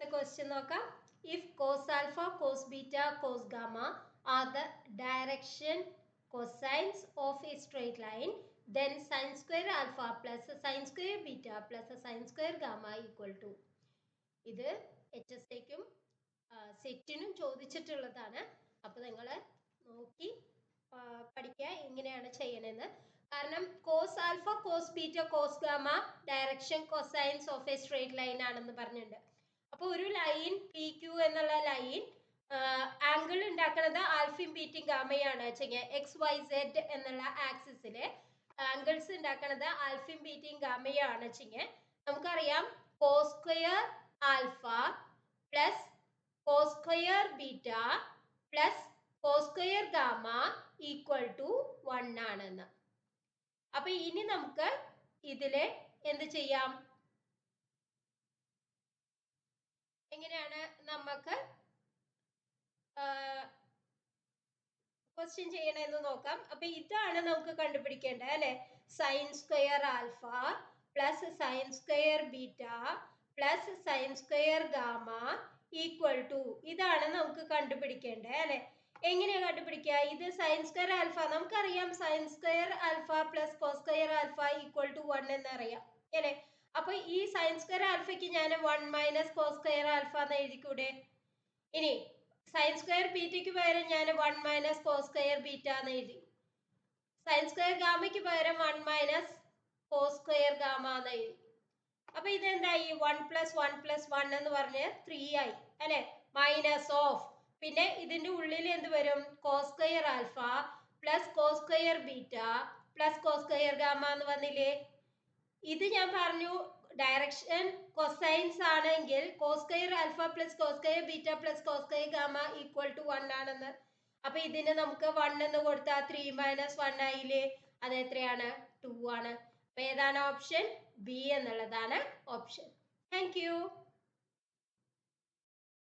അടുത്ത ക്വസ്റ്റ്യൻ നോക്കാം. If cos alpha cos beta cos gamma are the direction cosines of a straight line then sin square alpha plus sin square beta plus sin square gamma equal to. ഇത് HSAക്കും സെറ്റിനും ചോദിച്ചിട്ടുള്ളതാണ്. അപ്പോൾ നിങ്ങൾ നോക്കി പഠിക്കുക എങ്ങനെയാണ് ചെയ്യണമെന്ന്. കാരണം cos alpha cos beta cos gamma direction cosines of a straight line ആണെന്ന് പറഞ്ഞിട്ടുണ്ട്. അപ്പോൾ ഒരു ലൈൻ പി ക്യൂ എന്നുള്ള ലൈൻ ആംഗിൾ ഉണ്ടാക്കുന്നത് ആൽഫയും ബീറ്റയും ഗാമയാണ് വെച്ചെങ്കിൽ എക്സ് വൈ സെഡ് എന്നുള്ള ആക്സിസില് ആംഗിൾസ് ഉണ്ടാക്കുന്നത് ആൽഫയും ബീറ്റയും ഗാമയാണ് വെച്ചെങ്കിൽ നമുക്കറിയാം cos square alpha plus cos square beta plus cos square gamma equal to 1 ആണെന്ന്. അപ്പൊ ഇനി നമുക്ക് ഇതില് എന്ത് ചെയ്യാം, എങ്ങനെയാണ് നമുക്ക് ക്വസ്റ്റ്യൻ ചെയ്യണമെന്ന് നോക്കാം. അപ്പൊ ഇതാണ് നമുക്ക് കണ്ടുപിടിക്കേണ്ടത് അല്ലെ. Sine square alpha plus sine square beta plus sine square gamma equal to, ഇതാണ് നമുക്ക് കണ്ടുപിടിക്കേണ്ടത് അല്ലെ. എങ്ങനെയാ കണ്ടുപിടിക്കുക? ഇത് സൈൻ സ്ക്വയർ ആൽഫ നമുക്കറിയാം, sine square alpha plus cos square alpha equal to 1 എന്നറിയാം അല്ലെ. അപ്പൊ ഈ സൈൻ സ്ക്വയർ ആൽഫയ്ക്ക് ഞാൻ 1 മൈനസ് കോസ് സ്ക്വയർ ആൽഫ എന്ന് എഴുതിക്കൂടെ. ഇനി സൈൻ സ്ക്വയർ ബീറ്റയ്ക്ക് പകരം ഞാൻ 1 മൈനസ് കോസ് സ്ക്വയർ ബീറ്റ എന്ന് എഴുതി. സൈൻ സ്ക്വയർ ഗാമയ്ക്ക് പകരം 1 മൈനസ് കോസ് സ്ക്വയർ ഗാമ എന്ന് എഴുതി. അപ്പൊ ഇതെന്തായി? 1 പ്ലസ് 1 പ്ലസ് 1 എന്ന് പറഞ്ഞ് 3 ആയി അല്ലെ. മൈനസ് ഓഫ്, പിന്നെ ഇതിന്റെ ഉള്ളിൽ എന്ത് വരും? Cos square alpha plus cos square beta plus cos square gamma എന്ന് വന്നില്ലേ. ഇത് ഞാൻ പറഞ്ഞു ഡയറക്ഷൻ കൊസൈൻസ് ആണെങ്കിൽ cos square alpha plus cos square beta plus cos square gamma equal to 1 ആണെന്ന്. അപ്പൊ ഇതിന് നമുക്ക് 1 എന്ന് കൊടുത്താൽ 3 മൈനസ് 1 ആയില്ലേ. അത് എത്രയാണ്? 2 ആണ്. അപ്പൊ ഏതാണ് ഓപ്ഷൻ? ബി എന്നുള്ളതാണ് ഓപ്ഷൻ. Thank you.